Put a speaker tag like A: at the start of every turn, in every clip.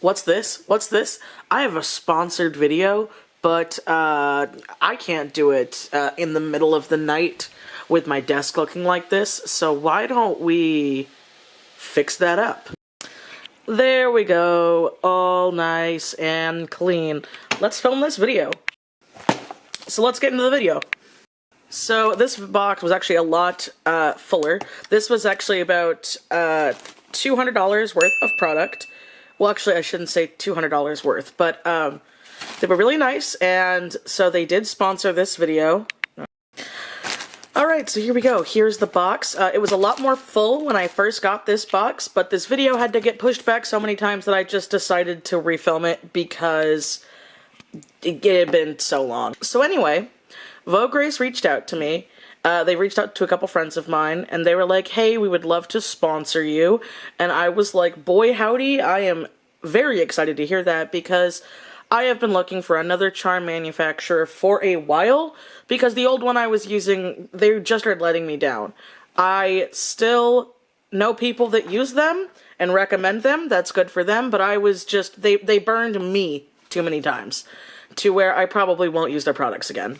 A: What's this? What's this? I have a sponsored video, but I can't do it in the middle of the night with my desk looking like this, so why don't we fix that up? There we go, all nice and clean. Let's film this video. So let's get into the video. So this box was actually a lot fuller. This was actually about $200 worth of product. Well, actually, I shouldn't say $200 worth, but they were really nice, and so they did sponsor this video. Alright, so here we go. Here's the box. It was a lot more full when I first got this box, but this video had to get pushed back so many times that I just decided to refilm it because it had been so long. So anyway, Vograce reached out to me. They reached out to a couple friends of mine, and they were like, hey, we would love to sponsor you. And I was like, boy howdy, I am very excited to hear that, because I have been looking for another charm manufacturer for a while, because the old one I was using, they just started letting me down. I still know people that use them and recommend them, that's good for them, but I was just, they burned me too many times, to where I probably won't use their products again.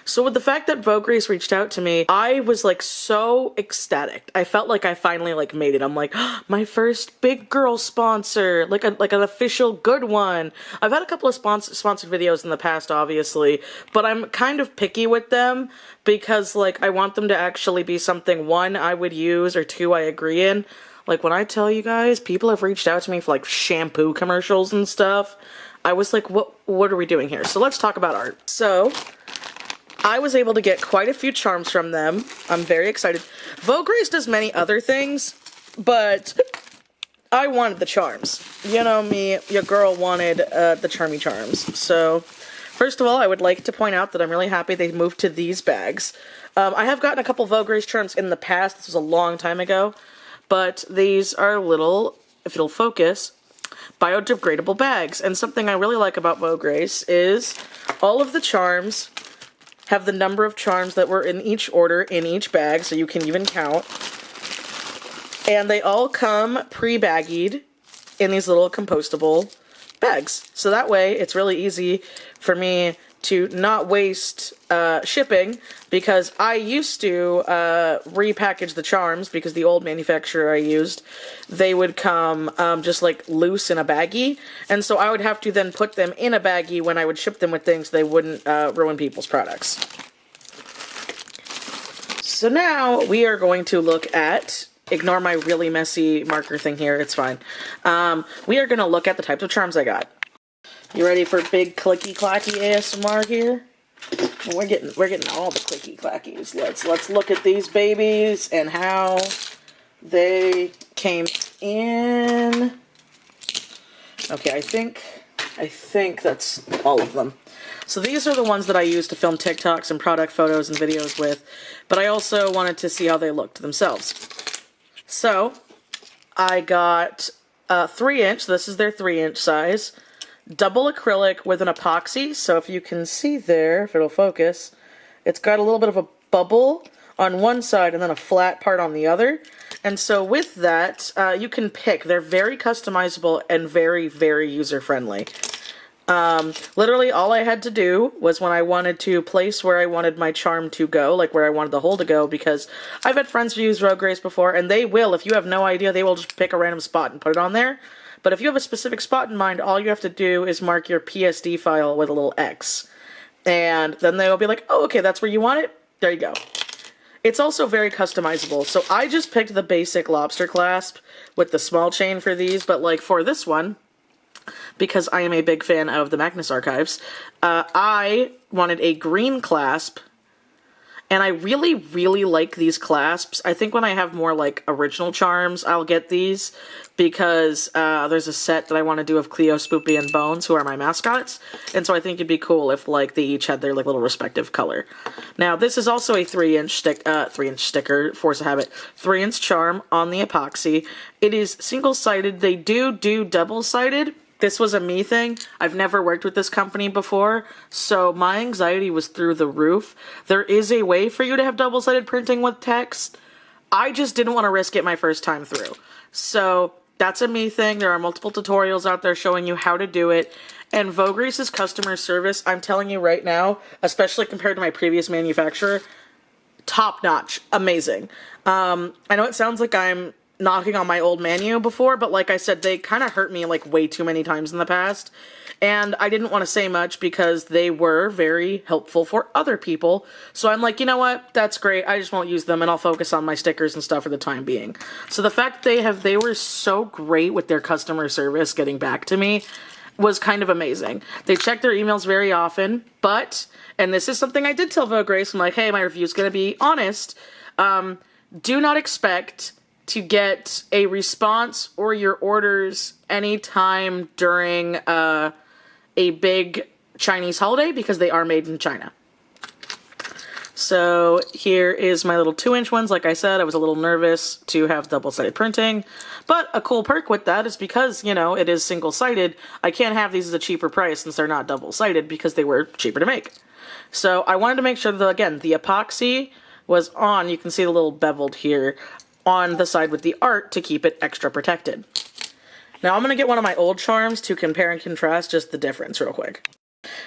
A: So with the fact that Vograce reached out to me, I was like so ecstatic. I felt like I finally like made it. I'm like, oh, my first big girl sponsor, like an official good one. I've had a couple of sponsored videos in the past, obviously, but I'm kind of picky with them because like I want them to actually be something, one, I would use, or two, I agree in. Like when I tell you guys, people have reached out to me for like shampoo commercials and stuff. I was like, what are we doing here? So let's talk about art. So I was able to get quite a few charms from them. I'm very excited. Vograce does many other things, but I wanted the charms. You know me, your girl wanted the charmy charms. So, first of all, I would like to point out that I'm really happy they moved to these bags. I have gotten a couple Vograce charms in the past. This was a long time ago. But these are little, if it'll focus, biodegradable bags. And something I really like about Vograce is all of the charms have the number of charms that were in each order in each bag, so you can even count. And they all come pre-baggied in these little compostable bags. So that way, it's really easy for me to not waste shipping, because I used to repackage the charms, because the old manufacturer I used, they would come just like loose in a baggie, and so I would have to then put them in a baggie when I would ship them with things so they wouldn't ruin people's products. So now we are going to look at, ignore my really messy marker thing here, it's fine. We are going to look at the types of charms I got. You ready for big clicky clacky ASMR here? We're getting all the clicky clackies. Let's look at these babies and how they came in. Okay, I think that's all of them. So these are the ones that I use to film TikToks and product photos and videos with, but I also wanted to see how they looked themselves. So I got 3-inch. This is their 3-inch size. Double acrylic with an epoxy, so if you can see there, if it'll focus, it's got a little bit of a bubble on one side and then a flat part on the other. And so with that, you can pick. They're very customizable and very, very user-friendly. Literally all I had to do was when I wanted to place where I wanted my charm to go, like where I wanted the hole to go, because I've had friends who use Vograce before, and they will, if you have no idea, they will just pick a random spot and put it on there. But if you have a specific spot in mind, all you have to do is mark your PSD file with a little X. And then they will be like, oh, okay, that's where you want it? There you go. It's also very customizable. So I just picked the basic lobster clasp with the small chain for these, but like for this one, because I am a big fan of the Magnus Archives, I wanted a green clasp. And I really, really like these clasps. I think when I have more, like, original charms, I'll get these, because there's a set that I want to do of Cleo, Spoopy, and Bones, who are my mascots, and so I think it'd be cool if, like, they each had their, like, little respective color. Now, this is also a 3-inch sticker, force of habit, 3-inch charm on the epoxy. It is single-sided. They do double-sided. This was a me thing. I've never worked with this company before, so my anxiety was through the roof. There is a way for you to have double-sided printing with text. I just didn't want to risk it my first time through. So that's a me thing. There are multiple tutorials out there showing you how to do it. And Vograce's customer service, I'm telling you right now, especially compared to my previous manufacturer, top notch, amazing. I know it sounds like I'm knocking on my old menu before, but like I said, they kind of hurt me like way too many times in the past. And I didn't want to say much because they were very helpful for other people. So I'm like, you know what? That's great. I just won't use them and I'll focus on my stickers and stuff for the time being. So the fact that they were so great with their customer service getting back to me was kind of amazing. They check their emails very often, but, and this is something I did tell Vograce, I'm like, hey, my review's going to be honest. Do not expect to get a response or your orders anytime during a big Chinese holiday because they are made in China. So here is my little 2-inch ones. Like I said, I was a little nervous to have double-sided printing, but a cool perk with that is because, you know, it is single-sided, I can't have these as a cheaper price since they're not double-sided because they were cheaper to make. So I wanted to make sure that, again, the epoxy was on, you can see the little beveled here, on the side with the art to keep it extra protected. Now I'm going to get one of my old charms to compare and contrast just the difference real quick.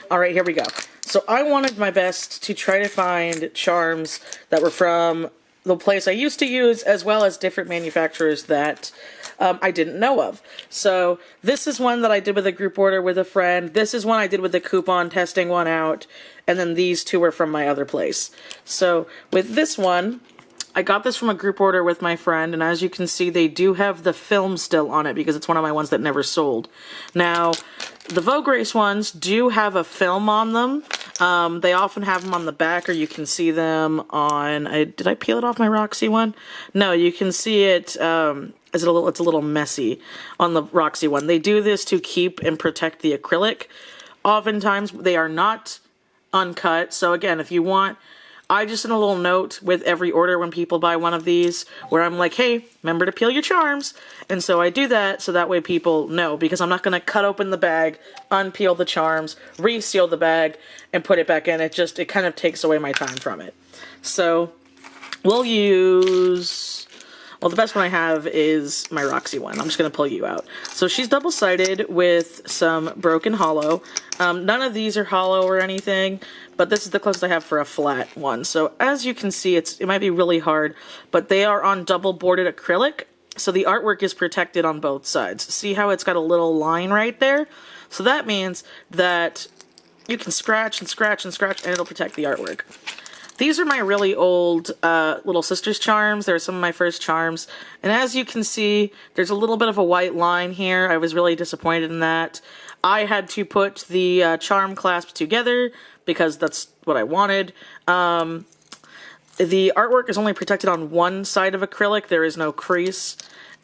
A: Alright, here we go. So I wanted my best to try to find charms that were from the place I used to use, as well as different manufacturers that I didn't know of. So this is one that I did with a group order with a friend. This is one I did with the coupon testing one out. And then these two were from my other place. So with this one, I got this from a group order with my friend, and as you can see, they do have the film still on it because it's one of my ones that never sold. Now, the Vograce ones do have a film on them. They often have them on the back, or you can see them on... did I peel it off my Roxy one? No, you can see it... it's a little messy on the Roxy one. They do this to keep and protect the acrylic. Oftentimes, they are not uncut. So again, if you want... I just send a little note with every order when people buy one of these where I'm like, hey, remember to peel your charms. And so I do that so that way people know, because I'm not going to cut open the bag, unpeel the charms, reseal the bag, and put it back in. It kind of takes away my time from it. So we'll use... Well, the best one I have is my Roxy one. I'm just going to pull you out. So she's double-sided with some broken hollow. None of these are hollow or anything, but this is the closest I have for a flat one. So as you can see, it might be really hard, but they are on double-boarded acrylic, so the artwork is protected on both sides. See how it's got a little line right there? So that means that you can scratch and scratch and scratch, and it'll protect the artwork. These are my really old Little Sisters charms. They're some of my first charms. And as you can see, there's a little bit of a white line here. I was really disappointed in that. I had to put the charm clasp together because that's what I wanted. The artwork is only protected on one side of acrylic. There is no crease.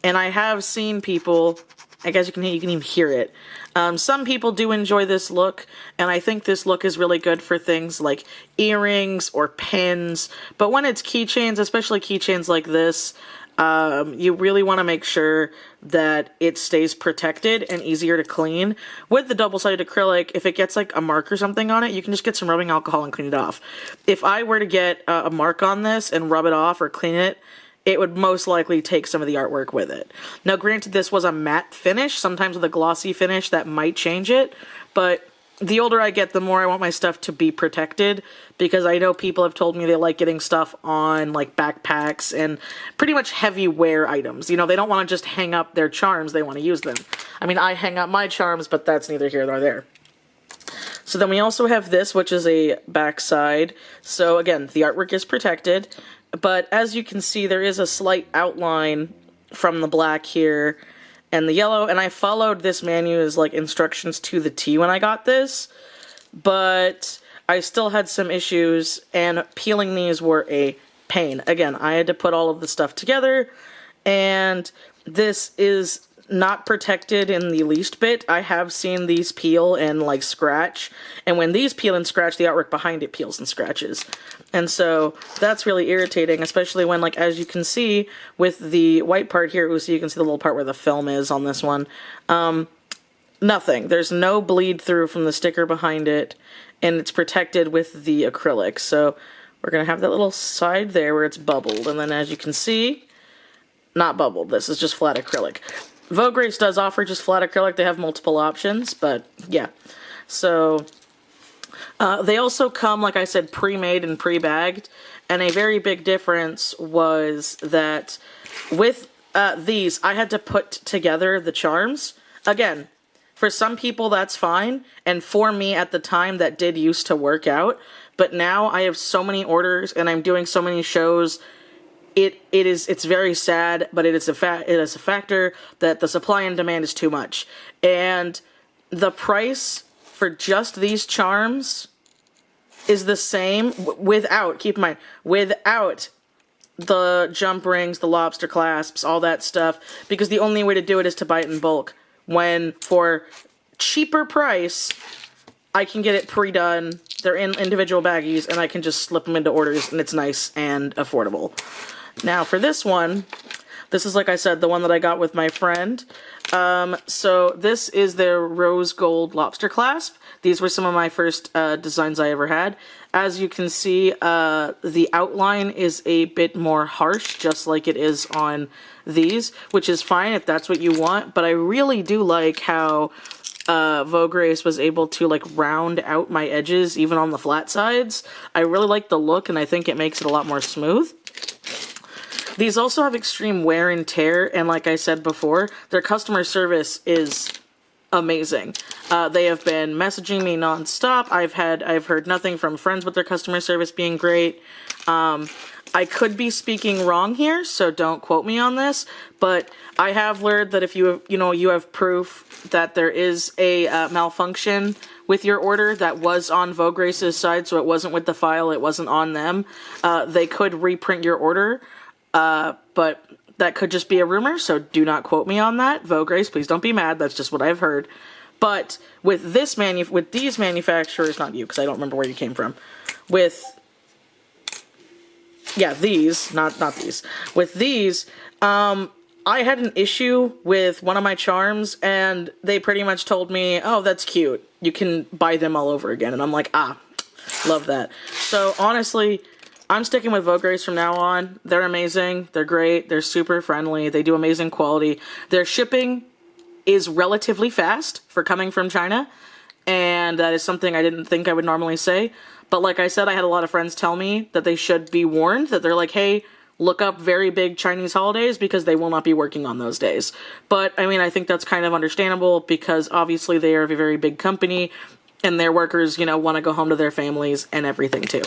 A: And I have seen people... I guess you can even hear it. Some people do enjoy this look, and I think this look is really good for things like earrings or pins. But when it's keychains, especially keychains like this, you really want to make sure that it stays protected and easier to clean. With the double-sided acrylic, if it gets like a mark or something on it, you can just get some rubbing alcohol and clean it off. If I were to get a mark on this and rub it off or clean it, it would most likely take some of the artwork with it. Now, granted, this was a matte finish. Sometimes with a glossy finish, that might change it. But the older I get, the more I want my stuff to be protected, because I know people have told me they like getting stuff on, like, backpacks and pretty much heavy wear items. You know, they don't want to just hang up their charms. They want to use them. I mean, I hang up my charms, but that's neither here nor there. So then we also have this, which is a backside. So, again, the artwork is protected. But as you can see, there is a slight outline from the black here and the yellow, and I followed this manual's like instructions to the T when I got this, but I still had some issues, and peeling these were a pain. Again, I had to put all of the stuff together, and this is not protected in the least bit. I have seen these peel and like scratch, and when these peel and scratch, the artwork behind it peels and scratches. And so that's really irritating, especially when, like, as you can see with the white part here, so you can see the little part where the film is on this one. Nothing. There's no bleed through from the sticker behind it, and it's protected with the acrylic. So we're going to have that little side there where it's bubbled, and then as you can see, not bubbled. This is just flat acrylic. Vograce does offer just flat acrylic. They have multiple options, but yeah. So they also come, like I said, pre-made and pre-bagged. And a very big difference was that with these, I had to put together the charms. Again, for some people that's fine, and for me at the time that did used to work out. But now I have so many orders and I'm doing so many shows. It's very sad, but it is a factor that the supply and demand is too much. And the price for just these charms is the same without, keep in mind, without the jump rings, the lobster clasps, all that stuff, because the only way to do it is to buy it in bulk. When for cheaper price, I can get it pre-done, they're in individual baggies, and I can just slip them into orders, and it's nice and affordable. Now for this one, this is, like I said, the one that I got with my friend. So this is their rose gold lobster clasp. These were some of my first designs I ever had. As you can see, the outline is a bit more harsh, just like it is on these, which is fine if that's what you want, but I really do like how Vograce was able to like round out my edges even on the flat sides. I really like the look, and I think it makes it a lot more smooth. These also have extreme wear and tear, and like I said before, their customer service is amazing. They have been messaging me nonstop. I've heard nothing from friends with their customer service being great. I could be speaking wrong here, so don't quote me on this, but I have learned that if you have proof that there is a malfunction with your order that was on Vograce's side, so it wasn't with the file, it wasn't on them, they could reprint your order. But that could just be a rumor, so do not quote me on that. Vograce, please don't be mad. That's just what I've heard. But with these manufacturers, not you, because I don't remember where you came from. These, not these. With these, I had an issue with one of my charms, and they pretty much told me, oh, that's cute. You can buy them all over again. And I'm like, love that. So honestly, I'm sticking with Vograce from now on. They're amazing. They're great. They're super friendly. They do amazing quality. Their shipping is relatively fast for coming from China, and that is something I didn't think I would normally say. But like I said, I had a lot of friends tell me that they should be warned, that they're like, hey, look up very big Chinese holidays because they will not be working on those days. But, I mean, I think that's kind of understandable because obviously they are a very big company and their workers, want to go home to their families and everything too.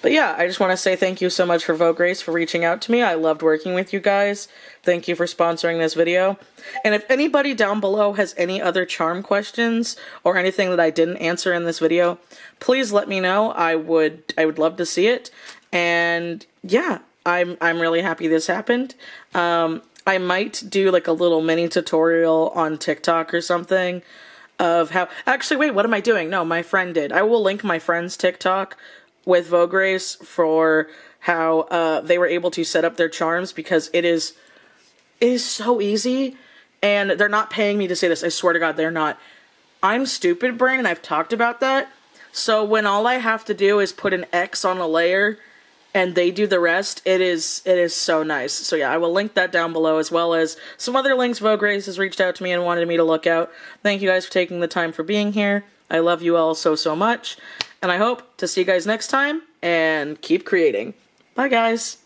A: But yeah, I just want to say thank you so much for Vograce for reaching out to me. I loved working with you guys. Thank you for sponsoring this video. And if anybody down below has any other charm questions or anything that I didn't answer in this video, please let me know. I would love to see it. And yeah, I'm really happy this happened. I might do like a little mini tutorial on TikTok or something of how... Actually, wait, what am I doing? No, my friend did. I will link my friend's TikTok with Vograce for how they were able to set up their charms, because it is so easy, and they're not paying me to say this. I swear to God, they're not. I'm stupid brain, and I've talked about that. So when all I have to do is put an X on a layer, and they do the rest, it is so nice. So yeah, I will link that down below, as well as some other links Vograce has reached out to me and wanted me to look out. Thank you guys for taking the time for being here. I love you all so much. And I hope to see you guys next time, and keep creating. Bye, guys.